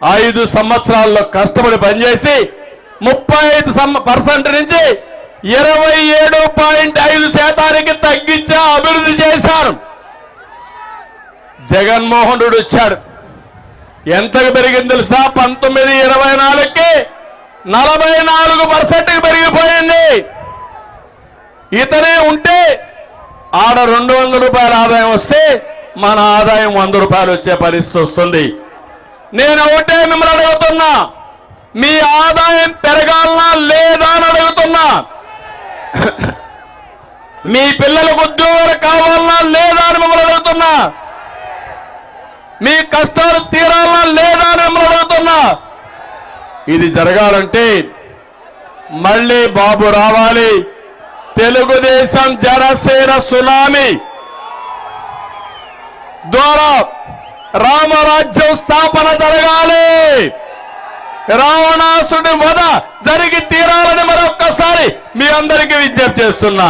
5 సంవత్సరాల్లో కష్టపడి పనిచేసి 35% నుంచి 27.5% తగ్గించే అభివృద్ధి చేశారు. జగన్మోహన్ రెడ్డి వచ్చాడు. ఎంతకు పెరిగింది తెలుసా? 19-24కి 44%కి పెరిగిపోయింది. ఇతనే ఉంటే ఆడ 200 రూపాయల ఆదాయం వస్తే మన ఆదాయం 100 రూపాయలు వచ్చే పరిస్థితి వస్తుంది. నేను ఒకటే మిమ్మల్ని అడుగుతున్నా, మీ ఆదాయం పెరగాలనా లేదా అని అడుగుతున్నా. మీ పిల్లలకు ఉద్యోగాలు కావాలనా లేదా అని మిమ్మల్ని అడుగుతున్నా. మీ కష్టాలు తీరాలనా లేదా అని మిమ్మల్ని అడుగుతున్నా. ఇది జరగాలంటే మళ్ళీ బాబు రావాలి. తెలుగుదేశం జనసేన సునామీ ద్వారా రామరాజ్యం స్థాపన జరగాలి. రావణాసుడి వధ జరిగి తీరాలని మరొక్కసారి మీ అందరికీ విజ్ఞప్తి చేస్తున్నా.